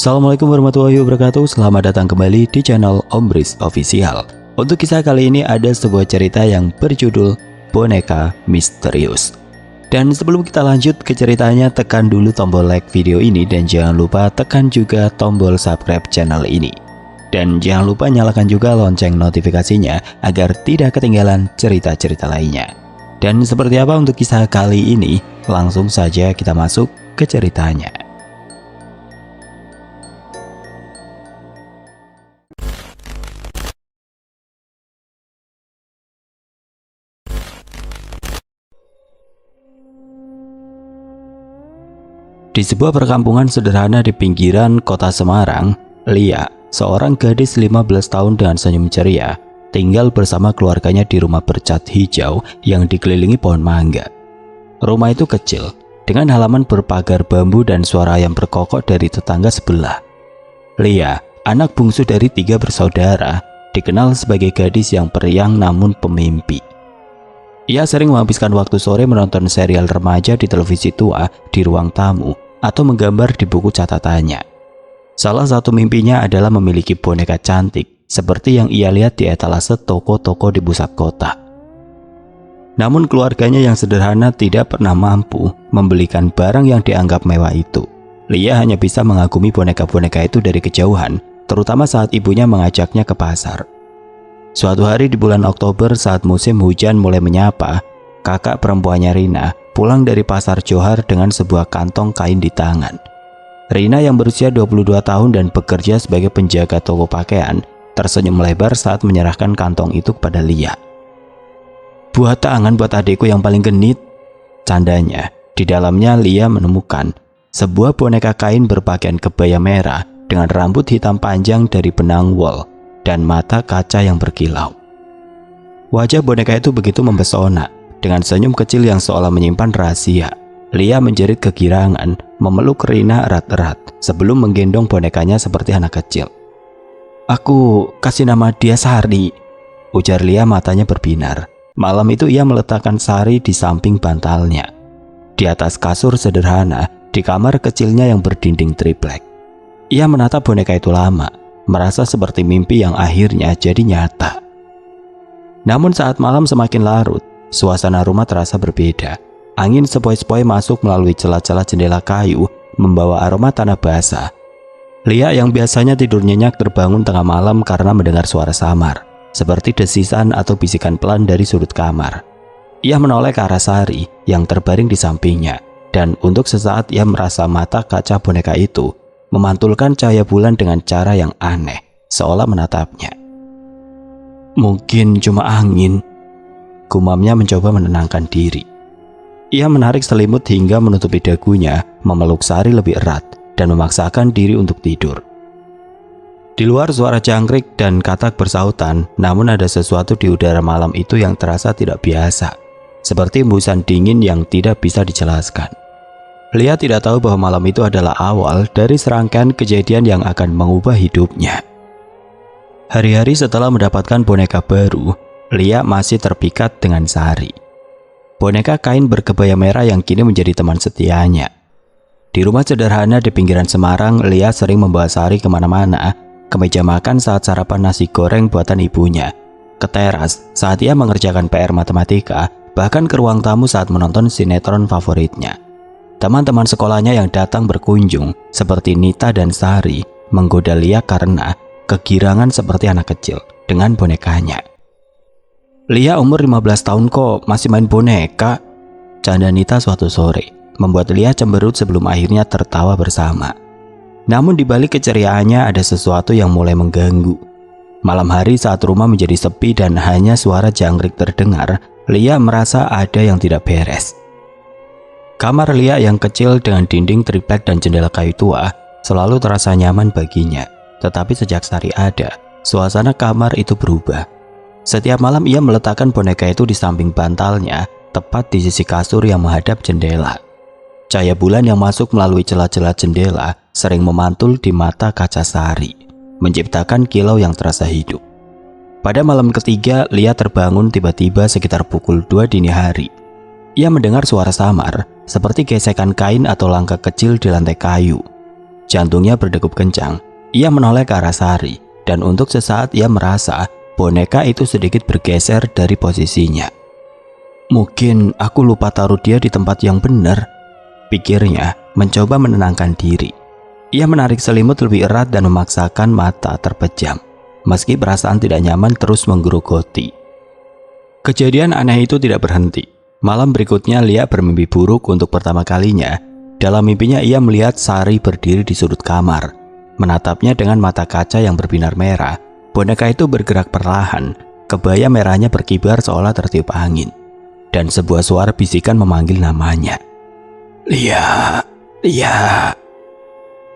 Assalamualaikum warahmatullahi wabarakatuh. Selamat datang kembali di channel Om Riz Official. Untuk kisah kali ini ada sebuah cerita yang berjudul Boneka Misterius. Dan sebelum kita lanjut ke ceritanya, tekan dulu tombol like video ini dan jangan lupa tekan juga tombol subscribe channel ini. Dan jangan lupa nyalakan juga lonceng notifikasinya agar tidak ketinggalan cerita-cerita lainnya. Dan seperti apa untuk kisah kali ini? Langsung saja kita masuk ke ceritanya. Di sebuah perkampungan sederhana di pinggiran kota Semarang, Lia, seorang gadis 15 tahun dengan senyum ceria, tinggal bersama keluarganya di rumah bercat hijau yang dikelilingi pohon mangga. Rumah itu kecil, dengan halaman berpagar bambu dan suara ayam berkokok dari tetangga sebelah. Lia, anak bungsu dari 3 bersaudara, dikenal sebagai gadis yang periang namun pemimpi. Ia sering menghabiskan waktu sore menonton serial remaja di televisi tua di ruang tamu atau menggambar di buku catatannya. Salah satu mimpinya adalah memiliki boneka cantik seperti yang ia lihat di etalase toko-toko di pusat kota. Namun keluarganya yang sederhana tidak pernah mampu membelikan barang yang dianggap mewah itu. Lia hanya bisa mengagumi boneka-boneka itu dari kejauhan, terutama saat ibunya mengajaknya ke pasar. Suatu hari di bulan Oktober saat musim hujan mulai menyapa, kakak perempuannya Rina pulang dari pasar Johar dengan sebuah kantong kain di tangan. Rina yang berusia 22 tahun dan bekerja sebagai penjaga toko pakaian tersenyum lebar saat menyerahkan kantong itu kepada Lia. "Buat tangan buat adikku yang paling genit," candanya. Di dalamnya Lia menemukan sebuah boneka kain berpakaian kebaya merah dengan rambut hitam panjang dari benang wol dan mata kaca yang berkilau. Wajah boneka itu begitu mempesona, dengan senyum kecil yang seolah menyimpan rahasia. Lia menjerit kegirangan, memeluk Rina erat-erat sebelum menggendong bonekanya seperti anak kecil. "Aku kasih nama dia Sari," ujar Lia matanya berbinar. Malam itu ia meletakkan Sari di samping bantalnya, di atas kasur sederhana di kamar kecilnya yang berdinding triplek. Ia menatap boneka itu lama, merasa seperti mimpi yang akhirnya jadi nyata. Namun saat malam semakin larut, suasana rumah terasa berbeda. Angin sepoi-sepoi masuk melalui celah-celah jendela kayu, membawa aroma tanah basah. Lia yang biasanya tidur nyenyak terbangun tengah malam karena mendengar suara samar, seperti desisan atau bisikan pelan dari sudut kamar. Ia menoleh ke arah Sari yang terbaring di sampingnya, dan untuk sesaat ia merasa mata kaca boneka itu memantulkan cahaya bulan dengan cara yang aneh, seolah menatapnya. "Mungkin cuma angin," gumamnya mencoba menenangkan diri. Ia menarik selimut hingga menutupi dagunya, memeluk Sari lebih erat, dan memaksakan diri untuk tidur. Di luar suara jangkrik dan katak bersautan, namun ada sesuatu di udara malam itu yang terasa tidak biasa, seperti embusan dingin yang tidak bisa dijelaskan. Lia tidak tahu bahwa malam itu adalah awal dari serangkaian kejadian yang akan mengubah hidupnya. Hari-hari setelah mendapatkan boneka baru, Lia masih terpikat dengan Sari, boneka kain berkebaya merah yang kini menjadi teman setianya. Di rumah sederhana di pinggiran Semarang, Lia sering membawa Sari kemana-mana, ke meja makan saat sarapan nasi goreng buatan ibunya, ke teras saat ia mengerjakan PR matematika, bahkan ke ruang tamu saat menonton sinetron favoritnya. Teman-teman sekolahnya yang datang berkunjung, seperti Nita dan Sari, menggoda Lia karena kegirangan seperti anak kecil dengan bonekanya. "Lia umur 15 tahun kok masih main boneka," canda Nita suatu sore, membuat Lia cemberut sebelum akhirnya tertawa bersama. Namun di balik keceriaannya ada sesuatu yang mulai mengganggu. Malam hari saat rumah menjadi sepi dan hanya suara jangkrik terdengar, Lia merasa ada yang tidak beres. Kamar Lia yang kecil dengan dinding triplek dan jendela kayu tua selalu terasa nyaman baginya. Tetapi sejak Sari ada, suasana kamar itu berubah. Setiap malam ia meletakkan boneka itu di samping bantalnya, tepat di sisi kasur yang menghadap jendela. Cahaya bulan yang masuk melalui celah-celah jendela sering memantul di mata kaca Sari, menciptakan kilau yang terasa hidup. Pada malam ketiga, Lia terbangun tiba-tiba sekitar pukul 2 dini hari. Ia mendengar suara samar, seperti gesekan kain atau langkah kecil di lantai kayu. Jantungnya berdegup kencang. Ia menoleh ke arah Sari, dan untuk sesaat ia merasa boneka itu sedikit bergeser dari posisinya. Mungkin aku lupa taruh dia di tempat yang benar, pikirnya mencoba menenangkan diri. Ia menarik selimut lebih erat dan memaksakan mata terpejam, meski perasaan tidak nyaman terus menggerogoti. Kejadian aneh itu tidak berhenti. Malam berikutnya Lia bermimpi buruk untuk pertama kalinya. Dalam mimpinya ia melihat Sari berdiri di sudut kamar, menatapnya dengan mata kaca yang berbinar merah. Boneka itu bergerak perlahan, kebaya merahnya berkibar seolah tertiup angin, dan sebuah suara bisikan memanggil namanya. Lia, Lia.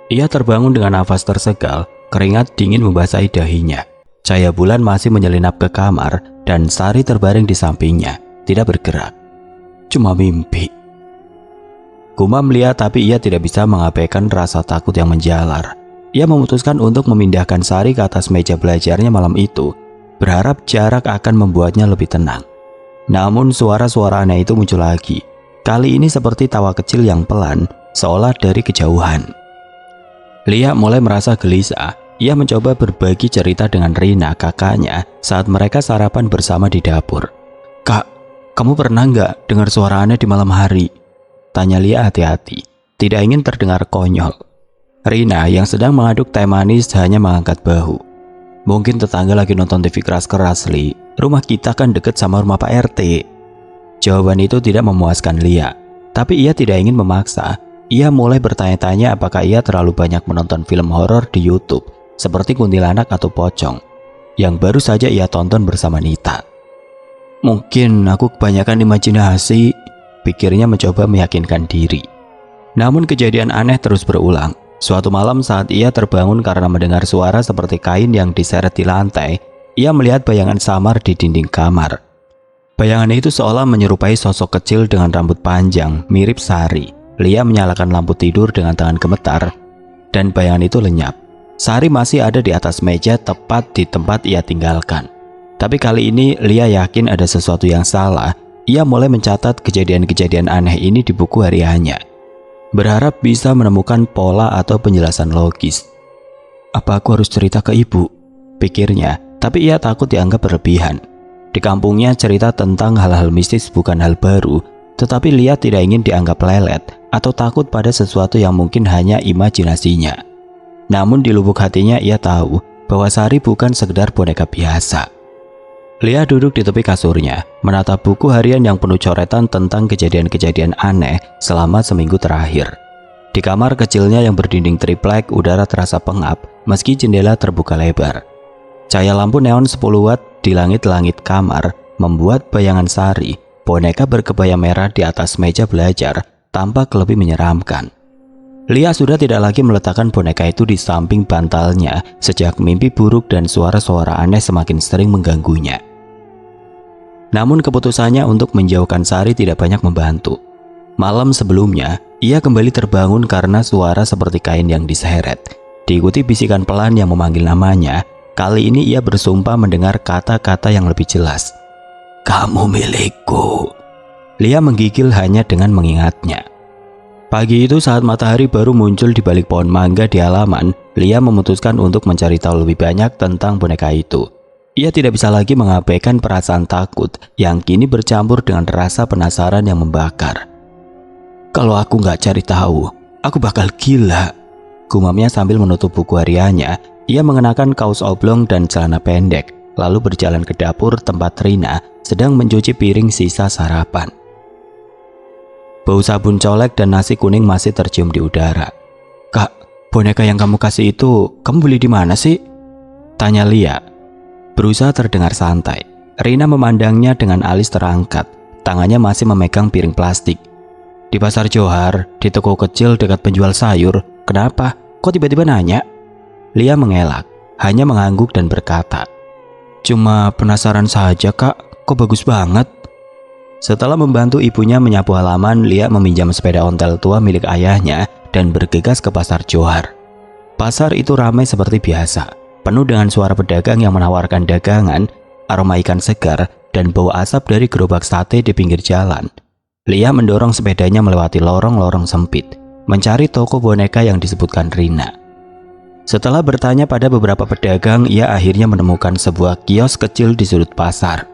Ia terbangun dengan nafas tersegal, keringat dingin membasahi dahinya. Cahaya bulan masih menyelinap ke kamar, dan Sari terbaring di sampingnya, tidak bergerak. Cuma mimpi, gumam Lia, tapi ia tidak bisa mengabaikan rasa takut yang menjalar. Ia memutuskan untuk memindahkan Sari ke atas meja belajarnya malam itu, berharap jarak akan membuatnya lebih tenang. Namun suara-suara aneh itu muncul lagi. Kali ini seperti tawa kecil yang pelan, seolah dari kejauhan. Lia mulai merasa gelisah. Ia mencoba berbagi cerita dengan Rina, kakaknya, saat mereka sarapan bersama di dapur. Kak, kamu pernah nggak dengar suara aneh di malam hari? Tanya Lia hati-hati, tidak ingin terdengar konyol. Rina yang sedang mengaduk teh manis hanya mengangkat bahu. Mungkin tetangga lagi nonton TV keras-keras, Li. Rumah kita kan deket sama rumah Pak RT. Jawaban itu tidak memuaskan Lia, tapi ia tidak ingin memaksa. Ia mulai bertanya-tanya apakah ia terlalu banyak menonton film horor di YouTube, seperti Kuntilanak atau Pocong, yang baru saja ia tonton bersama Nita. Mungkin aku kebanyakan imajinasi, pikirnya mencoba meyakinkan diri. Namun kejadian aneh terus berulang. Suatu malam saat ia terbangun karena mendengar suara seperti kain yang diseret di lantai, ia melihat bayangan samar di dinding kamar. Bayangan itu seolah menyerupai sosok kecil dengan rambut panjang, mirip Sari. Lia menyalakan lampu tidur dengan tangan gemetar, dan bayangan itu lenyap. Sari masih ada di atas meja tepat di tempat ia tinggalkan. Tapi kali ini Lia yakin ada sesuatu yang salah. Ia mulai mencatat kejadian-kejadian aneh ini di buku hariannya, berharap bisa menemukan pola atau penjelasan logis. Apa aku harus cerita ke ibu? Pikirnya, tapi ia takut dianggap berlebihan. Di kampungnya cerita tentang hal-hal mistis bukan hal baru, tetapi Lia tidak ingin dianggap lelet atau takut pada sesuatu yang mungkin hanya imajinasinya. Namun di lubuk hatinya ia tahu bahwa Sari bukan sekedar boneka biasa. Lia duduk di tepi kasurnya, menatap buku harian yang penuh coretan tentang kejadian-kejadian aneh selama seminggu terakhir. Di kamar kecilnya yang berdinding triplek, udara terasa pengap meski jendela terbuka lebar. Cahaya lampu neon 10 watt di langit-langit kamar membuat bayangan Sari, boneka berkebaya merah di atas meja belajar, tampak lebih menyeramkan. Lia sudah tidak lagi meletakkan boneka itu di samping bantalnya sejak mimpi buruk dan suara-suara aneh semakin sering mengganggunya. Namun keputusannya untuk menjauhkan Sari tidak banyak membantu. Malam sebelumnya, ia kembali terbangun karena suara seperti kain yang diseret, diikuti bisikan pelan yang memanggil namanya. Kali ini ia bersumpah mendengar kata-kata yang lebih jelas. Kamu milikku. Lia menggigil hanya dengan mengingatnya. Pagi itu saat matahari baru muncul di balik pohon mangga di halaman, Lia memutuskan untuk mencari tahu lebih banyak tentang boneka itu. Ia tidak bisa lagi mengabaikan perasaan takut yang kini bercampur dengan rasa penasaran yang membakar. Kalau aku nggak cari tahu, aku bakal gila, gumamnya sambil menutup buku hariannya. Ia mengenakan kaos oblong dan celana pendek, lalu berjalan ke dapur tempat Rina sedang mencuci piring sisa sarapan. Bau sabun colek dan nasi kuning masih tercium di udara. Kak, boneka yang kamu kasih itu kamu beli di mana sih? Tanya Lia, berusaha terdengar santai. Rina memandangnya dengan alis terangkat, tangannya masih memegang piring plastik. Di pasar Johar, di toko kecil dekat penjual sayur. Kenapa? Kok tiba-tiba nanya? Lia mengelak, hanya mengangguk dan berkata, cuma penasaran saja kak, kok bagus banget. Setelah membantu ibunya menyapu halaman, Lia meminjam sepeda ontel tua milik ayahnya dan bergegas ke pasar Johar. Pasar itu ramai seperti biasa, penuh dengan suara pedagang yang menawarkan dagangan, aroma ikan segar, dan bau asap dari gerobak sate di pinggir jalan. Lia mendorong sepedanya melewati lorong-lorong sempit, mencari toko boneka yang disebutkan Rina. Setelah bertanya pada beberapa pedagang, ia akhirnya menemukan sebuah kios kecil di sudut pasar.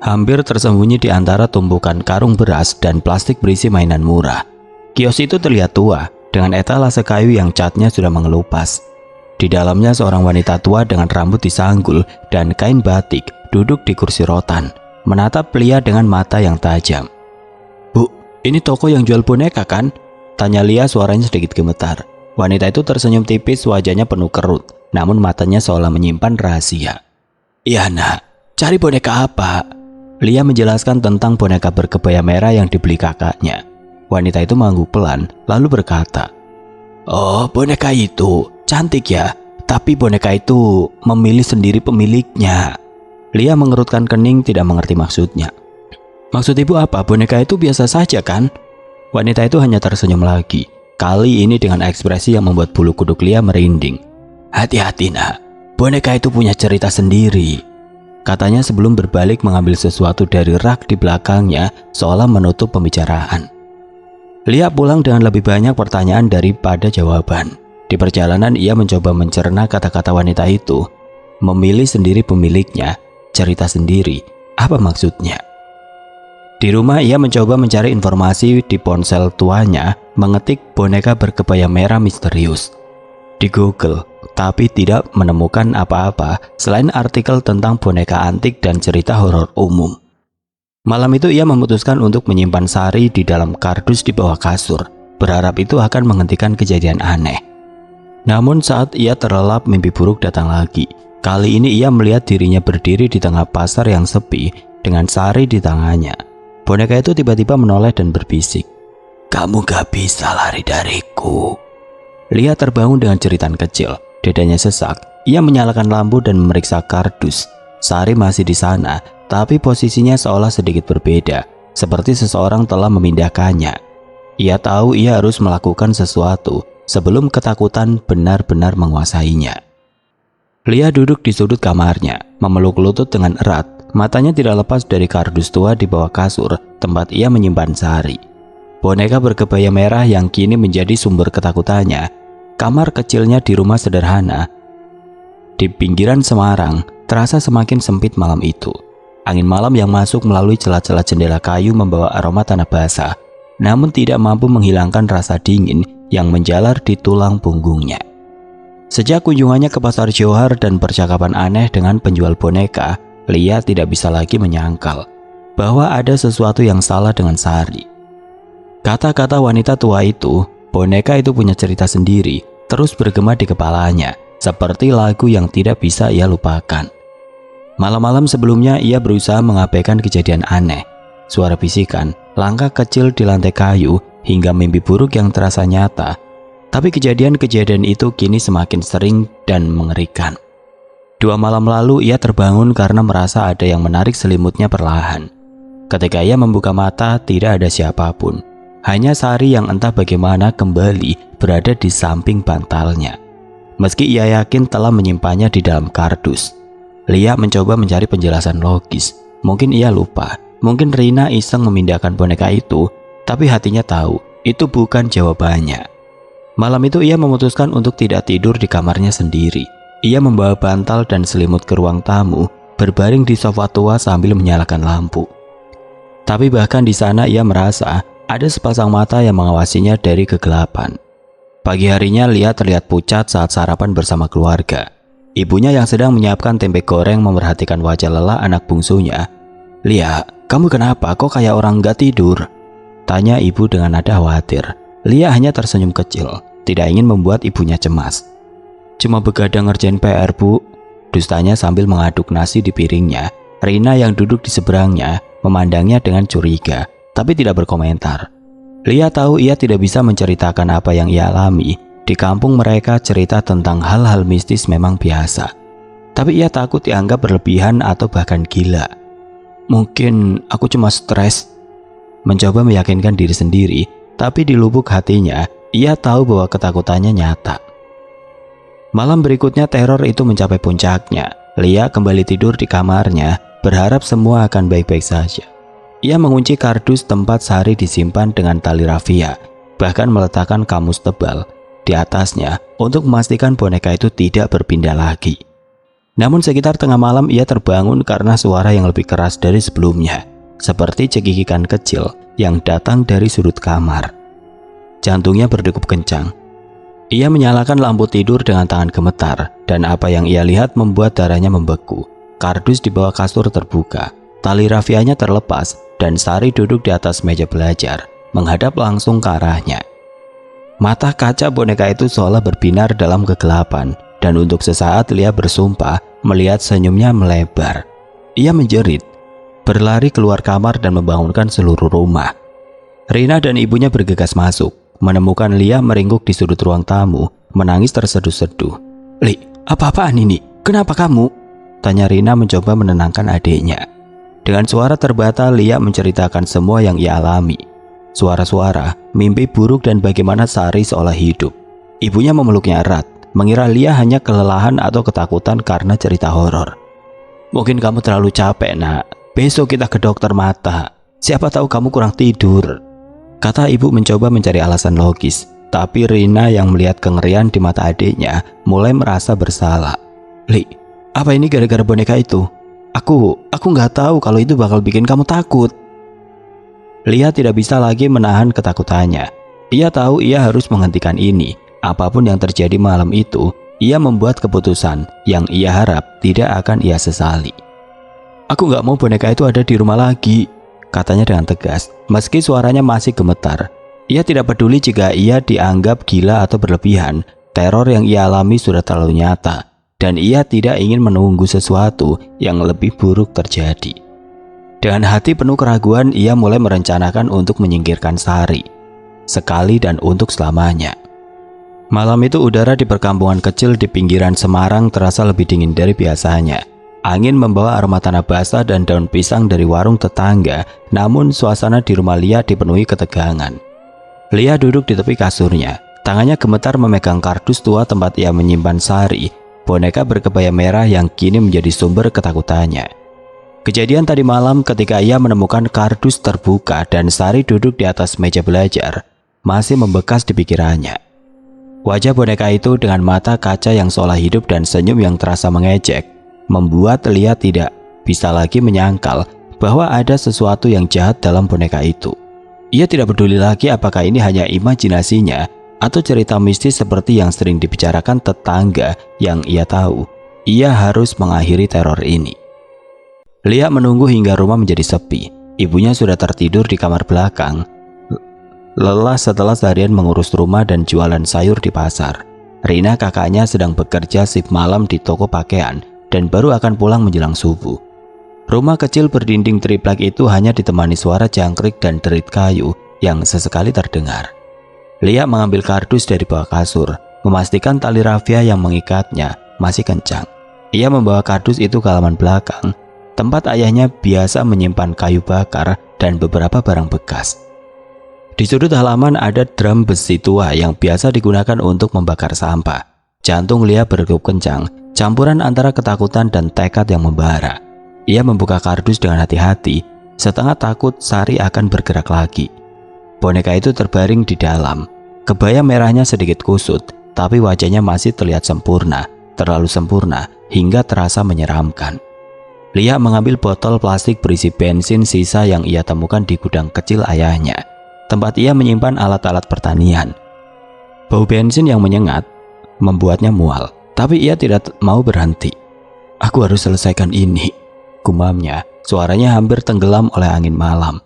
Hampir tersembunyi di antara tumpukan karung beras dan plastik berisi mainan murah. Kios itu terlihat tua, dengan etalase kayu yang catnya sudah mengelupas. Di dalamnya seorang wanita tua dengan rambut disanggul dan kain batik duduk di kursi rotan, menatap Lia dengan mata yang tajam. "Bu, ini toko yang jual boneka kan?" tanya Lia, suaranya sedikit gemetar. Wanita itu tersenyum tipis, wajahnya penuh kerut, namun matanya seolah menyimpan rahasia. "Iya nak, cari boneka apa?" Lia menjelaskan tentang boneka berkebaya merah yang dibeli kakaknya. Wanita itu mengangguk pelan, lalu berkata, "Oh, boneka itu cantik ya, tapi boneka itu memilih sendiri pemiliknya." Lia mengerutkan kening, tidak mengerti maksudnya. "Maksud ibu apa? Boneka itu biasa saja kan?" Wanita itu hanya tersenyum lagi, kali ini dengan ekspresi yang membuat bulu kuduk Lia merinding. "Hati-hati nak, boneka itu punya cerita sendiri," katanya sebelum berbalik mengambil sesuatu dari rak di belakangnya, seolah menutup pembicaraan. Lia pulang dengan lebih banyak pertanyaan daripada jawaban. Di perjalanan ia mencoba mencerna kata-kata wanita itu. Memilih sendiri pemiliknya, cerita sendiri, apa maksudnya? Di rumah ia mencoba mencari informasi di ponsel tuanya, mengetik boneka berkebaya merah misterius di Google, tapi tidak menemukan apa-apa selain artikel tentang boneka antik dan cerita horor umum. Malam itu ia memutuskan untuk menyimpan Sari di dalam kardus di bawah kasur, berharap itu akan menghentikan kejadian aneh. Namun saat ia terlelap, mimpi buruk datang lagi. Kali ini ia melihat dirinya berdiri di tengah pasar yang sepi dengan Sari di tangannya. Boneka itu tiba-tiba menoleh dan berbisik, "Kamu gak bisa lari dariku." Lia terbangun dengan jeritan kecil, dadanya sesak. Ia menyalakan lampu dan memeriksa kardus. Sari masih di sana, tapi posisinya seolah sedikit berbeda, seperti seseorang telah memindahkannya. Ia tahu ia harus melakukan sesuatu sebelum ketakutan benar-benar menguasainya. Lia duduk di sudut kamarnya, memeluk lutut dengan erat. Matanya tidak lepas dari kardus tua di bawah kasur tempat ia menyimpan Sari. Boneka berkebaya merah yang kini menjadi sumber ketakutannya. Kamar kecilnya di rumah sederhana di pinggiran Semarang terasa semakin sempit malam itu. Angin malam yang masuk melalui celah-celah jendela kayu membawa aroma tanah basah, namun tidak mampu menghilangkan rasa dingin yang menjalar di tulang punggungnya. Sejak kunjungannya ke pasar Johar dan percakapan aneh dengan penjual boneka, Lia tidak bisa lagi menyangkal bahwa ada sesuatu yang salah dengan Sari. Kata-kata wanita tua itu, boneka itu punya cerita sendiri, terus bergema di kepalanya, seperti lagu yang tidak bisa ia lupakan. Malam-malam sebelumnya ia berusaha mengabaikan kejadian aneh, suara bisikan, langkah kecil di lantai kayu, hingga mimpi buruk yang terasa nyata. Tapi kejadian-kejadian itu kini semakin sering dan mengerikan. 2 malam lalu ia terbangun karena merasa ada yang menarik selimutnya perlahan. Ketika ia membuka mata, tidak ada siapapun. Hanya Sari yang entah bagaimana kembali berada di samping bantalnya. Meski ia yakin telah menyimpannya di dalam kardus. Lia mencoba mencari penjelasan logis. Mungkin ia lupa, mungkin Rina iseng memindahkan boneka itu, tapi hatinya tahu itu bukan jawabannya. Malam itu ia memutuskan untuk tidak tidur di kamarnya sendiri. Ia membawa bantal dan selimut ke ruang tamu, berbaring di sofa tua sambil menyalakan lampu. Tapi bahkan di sana ia merasa ada sepasang mata yang mengawasinya dari kegelapan. Pagi harinya Lia terlihat pucat saat sarapan bersama keluarga. Ibunya yang sedang menyiapkan tempe goreng memperhatikan wajah lelah anak bungsunya. "Lia, kamu kenapa? Kok kayak orang gak tidur?" tanya ibu dengan nada khawatir. Lia hanya tersenyum kecil, tidak ingin membuat ibunya cemas. "Cuma begadang ngerjain PR, Bu," dustanya sambil mengaduk nasi di piringnya. Rina yang duduk di seberangnya memandangnya dengan curiga, tapi tidak berkomentar. Lia tahu ia tidak bisa menceritakan apa yang ia alami. Di kampung mereka cerita tentang hal-hal mistis memang biasa. Tapi ia takut dianggap berlebihan atau bahkan gila. "Mungkin aku cuma stres," mencoba meyakinkan diri sendiri, tapi di lubuk hatinya ia tahu bahwa ketakutannya nyata. Malam berikutnya teror itu mencapai puncaknya. Lia kembali tidur di kamarnya, berharap semua akan baik-baik saja. Ia mengunci kardus tempat Sari disimpan dengan tali rafia. bahkan meletakkan kamus tebal di atasnya untuk memastikan boneka itu tidak berpindah lagi. Namun sekitar tengah malam ia terbangun karena suara yang lebih keras dari sebelumnya, seperti cekikikan kecil yang datang dari sudut kamar. Jantungnya berdegup kencang. Ia menyalakan lampu tidur dengan tangan gemetar, dan apa yang ia lihat membuat darahnya membeku. Kardus di bawah kasur terbuka, tali rafianya terlepas, dan Sari duduk di atas meja belajar, menghadap langsung ke arahnya. Mata kaca boneka itu seolah berbinar dalam kegelapan, dan untuk sesaat Lia bersumpah melihat senyumnya melebar. Ia menjerit, berlari keluar kamar dan membangunkan seluruh rumah. Rina dan ibunya bergegas masuk, menemukan Lia meringkuk di sudut ruang tamu, menangis terseduh-seduh. "Li, apa-apaan ini? Kenapa kamu?" tanya Rina mencoba menenangkan adiknya. Dengan suara terbata Lia menceritakan semua yang ia alami. Suara-suara, mimpi buruk dan bagaimana Sari seolah hidup. Ibunya memeluknya erat, mengira Lia hanya kelelahan atau ketakutan karena cerita horor. "Mungkin kamu terlalu capek, Nak. Besok kita ke dokter mata. Siapa tahu kamu kurang tidur," kata ibu mencoba mencari alasan logis. Tapi Rina yang melihat kengerian di mata adiknya mulai merasa bersalah. "Li, apa ini gara-gara boneka itu? Aku nggak tahu kalau itu bakal bikin kamu takut." Lia tidak bisa lagi menahan ketakutannya. Ia tahu ia harus menghentikan ini. Apapun yang terjadi malam itu, ia membuat keputusan yang ia harap tidak akan ia sesali. "Aku nggak mau boneka itu ada di rumah lagi," katanya dengan tegas, meski suaranya masih gemetar. Ia tidak peduli jika ia dianggap gila atau berlebihan. Teror yang ia alami sudah terlalu nyata, dan ia tidak ingin menunggu sesuatu yang lebih buruk terjadi. Dengan hati penuh keraguan, ia mulai merencanakan untuk menyingkirkan Sari, sekali dan untuk selamanya. Malam itu udara di perkampungan kecil di pinggiran Semarang terasa lebih dingin dari biasanya. Angin membawa aroma tanah basah dan daun pisang dari warung tetangga, namun suasana di rumah Lia dipenuhi ketegangan. Lia duduk di tepi kasurnya, tangannya gemetar memegang kardus tua tempat ia menyimpan Sari, boneka berkebaya merah yang kini menjadi sumber ketakutannya. Kejadian tadi malam ketika ia menemukan kardus terbuka dan Sari duduk di atas meja belajar masih membekas di pikirannya. Wajah boneka itu dengan mata kaca yang seolah hidup dan senyum yang terasa mengejek membuat Lia tidak bisa lagi menyangkal bahwa ada sesuatu yang jahat dalam boneka itu. Ia tidak peduli lagi apakah ini hanya imajinasinya atau cerita mistis seperti yang sering dibicarakan tetangga yang ia tahu. Ia harus mengakhiri teror ini. Lia menunggu hingga rumah menjadi sepi. Ibunya sudah tertidur di kamar belakang, lelah setelah seharian mengurus rumah dan jualan sayur di pasar. Rina kakaknya sedang bekerja shift malam di toko pakaian dan baru akan pulang menjelang subuh. Rumah kecil berdinding triplek itu hanya ditemani suara jangkrik dan derit kayu yang sesekali terdengar. Lia mengambil kardus dari bawah kasur, memastikan tali rafia yang mengikatnya masih kencang. Ia membawa kardus itu ke halaman belakang, tempat ayahnya biasa menyimpan kayu bakar dan beberapa barang bekas. Di sudut halaman ada drum besi tua yang biasa digunakan untuk membakar sampah. Jantung Lia berdegup kencang, campuran antara ketakutan dan tekad yang membara. Ia membuka kardus dengan hati-hati, setengah takut Sari akan bergerak lagi. Boneka itu terbaring di dalam. Kebaya merahnya sedikit kusut, tapi wajahnya masih terlihat sempurna, terlalu sempurna hingga terasa menyeramkan. Lia mengambil botol plastik berisi bensin sisa yang ia temukan di gudang kecil ayahnya, tempat ia menyimpan alat-alat pertanian. Bau bensin yang menyengat membuatnya mual, tapi ia tidak mau berhenti. "Aku harus selesaikan ini," gumamnya. Suaranya hampir tenggelam oleh angin malam.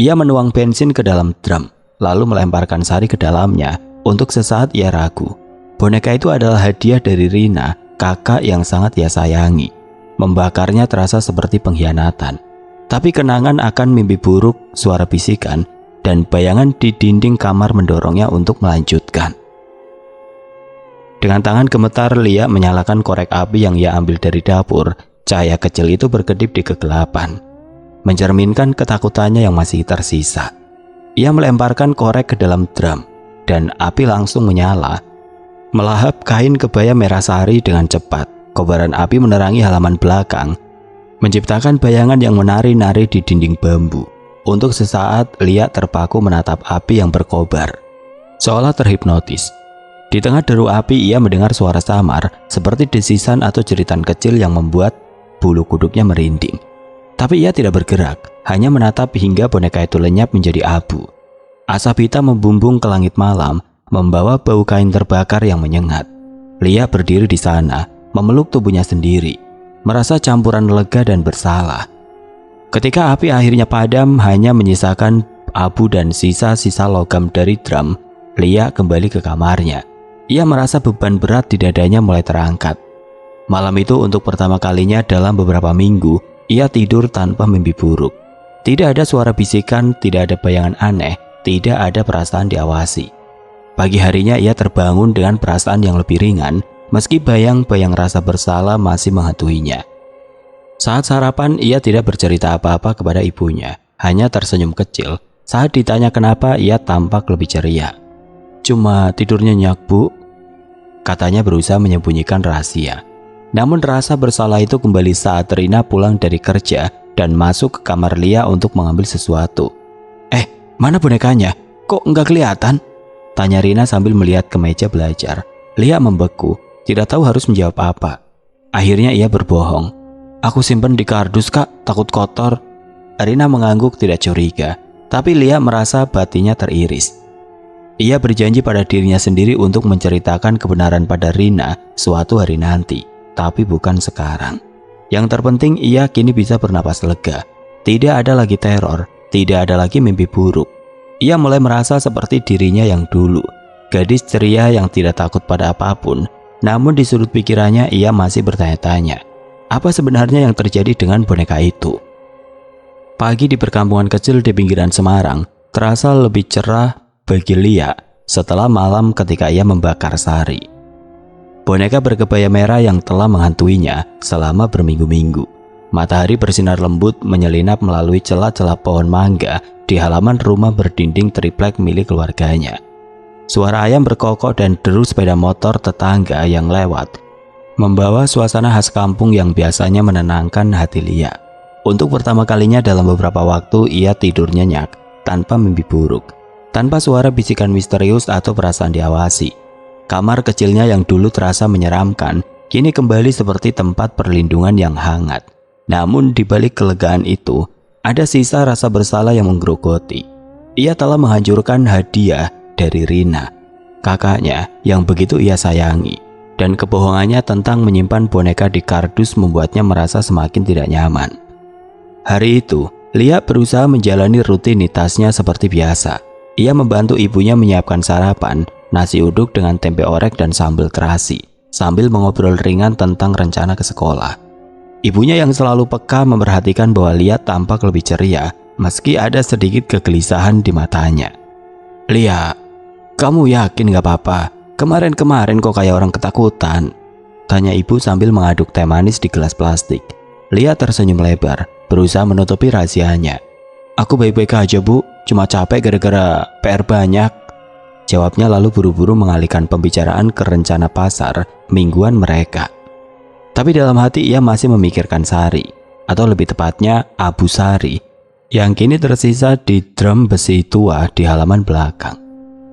Ia menuang bensin ke dalam drum, lalu melemparkan Sari ke dalamnya. Untuk sesaat ia ragu. Boneka itu adalah hadiah dari Rina, kakak yang sangat ia sayangi. Membakarnya terasa seperti pengkhianatan. Tapi kenangan akan mimpi buruk, suara bisikan, dan bayangan di dinding kamar mendorongnya untuk melanjutkan. Dengan tangan gemetar, Lia menyalakan korek api yang ia ambil dari dapur. Cahaya kecil itu berkedip di kegelapan, mencerminkan ketakutannya yang masih tersisa. Ia melemparkan korek ke dalam drum, dan api langsung menyala, melahap kain kebaya merah Sari dengan cepat. Kobaran api menerangi halaman belakang, menciptakan bayangan yang menari-nari di dinding bambu. Untuk sesaat, Lia terpaku menatap api yang berkobar. seolah terhipnotis. Di tengah deru api ia mendengar suara samar seperti desisan atau jeritan kecil yang membuat bulu kuduknya merinding. Tapi ia tidak bergerak, hanya menatap hingga boneka itu lenyap menjadi abu. Asap hitam membumbung ke langit malam, membawa bau kain terbakar yang menyengat. Lia berdiri di sana, memeluk tubuhnya sendiri, merasa campuran lega dan bersalah. Ketika api akhirnya padam, hanya menyisakan abu dan sisa-sisa logam dari drum, Lia kembali ke kamarnya. Ia merasa beban berat di dadanya mulai terangkat. Malam itu untuk pertama kalinya dalam beberapa minggu, ia tidur tanpa mimpi buruk. Tidak ada suara bisikan, tidak ada bayangan aneh, tidak ada perasaan diawasi. Pagi harinya ia terbangun dengan perasaan yang lebih ringan, meski bayang-bayang rasa bersalah masih menghantuinya. Saat sarapan, ia tidak bercerita apa-apa kepada ibunya, hanya tersenyum kecil. Saat ditanya kenapa, ia tampak lebih ceria. "Cuma tidur nyenyak, Bu," katanya berusaha menyembunyikan rahasia. Namun rasa bersalah itu kembali saat Rina pulang dari kerja dan masuk ke kamar Lia untuk mengambil sesuatu. Mana bonekanya? Kok nggak kelihatan?" tanya Rina sambil melihat ke meja belajar. Lia membeku, tidak tahu harus menjawab apa. Akhirnya ia berbohong. "Aku simpen di kardus, Kak, takut kotor." Rina mengangguk tidak curiga, tapi Lia merasa batinnya teriris. Ia berjanji pada dirinya sendiri untuk menceritakan kebenaran pada Rina suatu hari nanti, tapi bukan sekarang. Yang terpenting ia kini bisa bernapas lega. Tidak ada lagi teror, tidak ada lagi mimpi buruk. Ia mulai merasa seperti dirinya yang dulu, gadis ceria yang tidak takut pada apapun. Namun di sudut pikirannya ia masih bertanya-tanya, apa sebenarnya yang terjadi dengan boneka itu? Pagi di perkampungan kecil di pinggiran Semarang terasa lebih cerah bagi Lia setelah malam ketika ia membakar sari. Boneka berkebaya merah yang telah menghantuinya selama berminggu-minggu. Matahari bersinar lembut menyelinap melalui celah-celah pohon mangga di halaman rumah berdinding triplek milik keluarganya. Suara ayam berkokok dan deru sepeda motor tetangga yang lewat membawa suasana khas kampung yang biasanya menenangkan hati Lia. Untuk pertama kalinya dalam beberapa waktu ia tidur nyenyak tanpa mimpi buruk, tanpa suara bisikan misterius atau perasaan diawasi. Kamar kecilnya yang dulu terasa menyeramkan kini kembali seperti tempat perlindungan yang hangat. Namun di balik kelegaan itu, ada sisa rasa bersalah yang menggerogoti. Ia telah menghancurkan hadiah dari Rina, kakaknya yang begitu ia sayangi, dan kebohongannya tentang menyimpan boneka di kardus membuatnya merasa semakin tidak nyaman. Hari itu, Lia berusaha menjalani rutinitasnya seperti biasa. Ia membantu ibunya menyiapkan sarapan, nasi uduk dengan tempe orek dan sambal terasi, sambil mengobrol ringan tentang rencana ke sekolah. Ibunya yang selalu peka memperhatikan bahwa Lia tampak lebih ceria, meski ada sedikit kegelisahan di matanya. "Lia, kamu yakin gak apa-apa? Kemarin-kemarin kok kayak orang ketakutan?" tanya ibu sambil mengaduk teh manis di gelas plastik. Lia tersenyum lebar, berusaha menutupi rahasianya. "Aku baik-baik aja, Bu, cuma capek gara-gara PR banyak," jawabnya lalu buru-buru mengalihkan pembicaraan ke rencana pasar mingguan mereka. Tapi dalam hati ia masih memikirkan sari, atau lebih tepatnya abu sari, yang kini tersisa di drum besi tua di halaman belakang.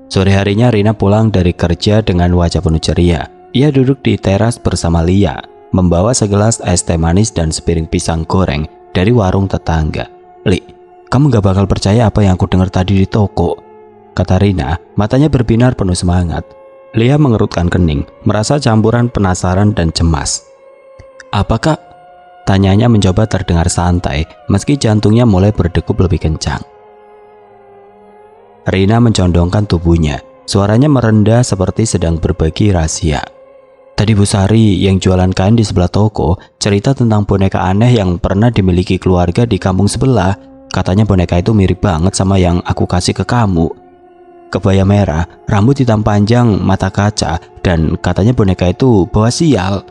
Sore harinya Rina pulang dari kerja dengan wajah penuh ceria. Ia duduk di teras bersama Lia, membawa segelas es teh manis dan sepiring pisang goreng dari warung tetangga. "Li, kamu gak bakal percaya apa yang aku dengar tadi di toko," kata Rina, matanya berbinar penuh semangat. Lia mengerutkan kening, merasa campuran penasaran dan cemas. "Apa, Kak?" tanyanya mencoba terdengar santai, meski jantungnya mulai berdegup lebih kencang. Rina mencondongkan tubuhnya, suaranya merendah seperti sedang berbagi rahasia. "Tadi Bu Sari yang jualan kain di sebelah toko cerita tentang boneka aneh yang pernah dimiliki keluarga di kampung sebelah. Katanya boneka itu mirip banget sama yang aku kasih ke kamu. Kebaya merah, rambut hitam panjang, mata kaca, dan katanya boneka itu bawa sial."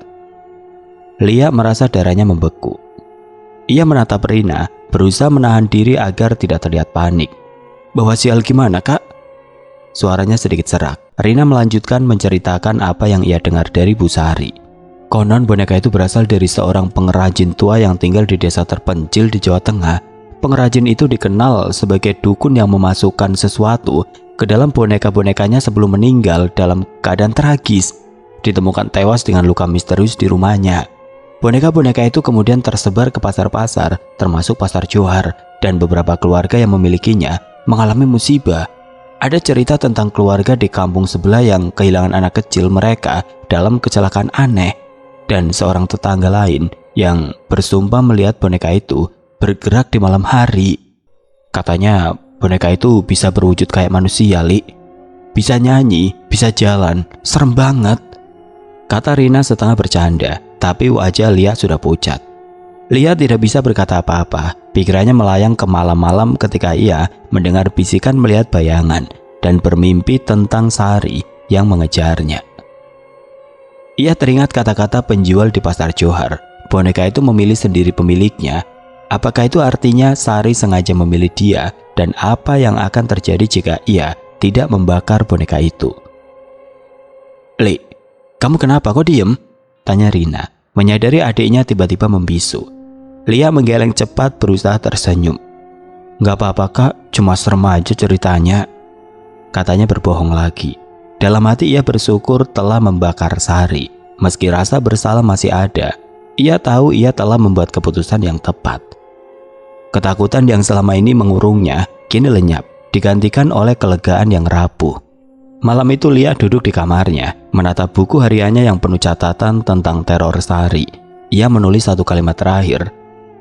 Lia merasa darahnya membeku. Ia menatap Rina, berusaha menahan diri agar tidak terlihat panik. "Bawa sial gimana, Kak?" Suaranya sedikit serak. Rina melanjutkan menceritakan apa yang ia dengar dari Bu Sari. Konon boneka itu berasal dari seorang pengrajin tua yang tinggal di desa terpencil di Jawa Tengah. Pengrajin itu dikenal sebagai dukun yang memasukkan sesuatu ke dalam boneka-bonekanya sebelum meninggal dalam keadaan tragis. Ditemukan tewas dengan luka misterius di rumahnya. Boneka-boneka itu kemudian tersebar ke pasar-pasar, termasuk pasar Johar, dan beberapa keluarga yang memilikinya mengalami musibah. Ada cerita tentang keluarga di kampung sebelah yang kehilangan anak kecil mereka dalam kecelakaan aneh, dan seorang tetangga lain yang bersumpah melihat boneka itu bergerak di malam hari. Katanya boneka itu bisa berwujud kayak manusia, Li. Bisa nyanyi, bisa jalan, serem banget. Kata Rina setengah bercanda, tapi wajah Lia sudah pucat. Lia tidak bisa berkata apa-apa. Pikirannya melayang ke malam-malam ketika ia mendengar bisikan melihat bayangan dan bermimpi tentang Sari yang mengejarnya. Ia teringat kata-kata penjual di pasar Johar. Boneka itu memilih sendiri pemiliknya. Apakah itu artinya Sari sengaja memilih dia, dan apa yang akan terjadi jika ia tidak membakar boneka itu? Li, kamu kenapa kok diem? Tanya Rina, menyadari adiknya tiba-tiba membisu. Lia menggeleng cepat berusaha tersenyum. Gak apa-apa kak, cuma serem aja ceritanya. Katanya berbohong lagi. Dalam hati ia bersyukur telah membakar Sari. Meski rasa bersalah masih ada, ia tahu ia telah membuat keputusan yang tepat. Ketakutan yang selama ini mengurungnya kini lenyap, digantikan oleh kelegaan yang rapuh. Malam itu Lia duduk di kamarnya, menatap buku hariannya yang penuh catatan tentang teror Sari. Ia menulis satu kalimat terakhir.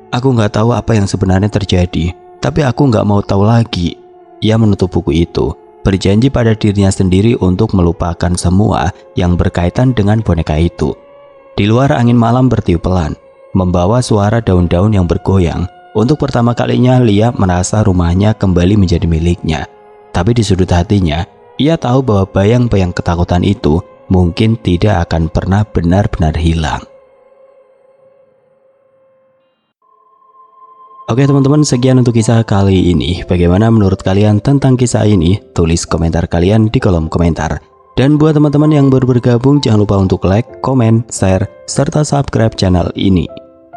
Aku gak tahu apa yang sebenarnya terjadi, tapi aku gak mau tahu lagi. Ia menutup buku itu, berjanji pada dirinya sendiri untuk melupakan semua yang berkaitan dengan boneka itu. Di luar angin malam bertiup pelan, membawa suara daun-daun yang bergoyang. Untuk pertama kalinya Lia merasa rumahnya kembali menjadi miliknya. Tapi di sudut hatinya, ia tahu bahwa bayang-bayang ketakutan itu mungkin tidak akan pernah benar-benar hilang. Oke teman-teman, sekian untuk kisah kali ini. Bagaimana menurut kalian tentang kisah ini? Tulis komentar kalian di kolom komentar. Dan buat teman-teman yang baru bergabung, jangan lupa untuk like, komen, share, serta subscribe channel ini.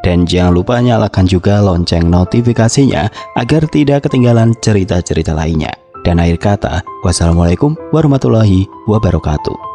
Dan jangan lupa nyalakan juga lonceng notifikasinya agar tidak ketinggalan cerita-cerita lainnya. Dan akhir kata, wassalamualaikum warahmatullahi wabarakatuh.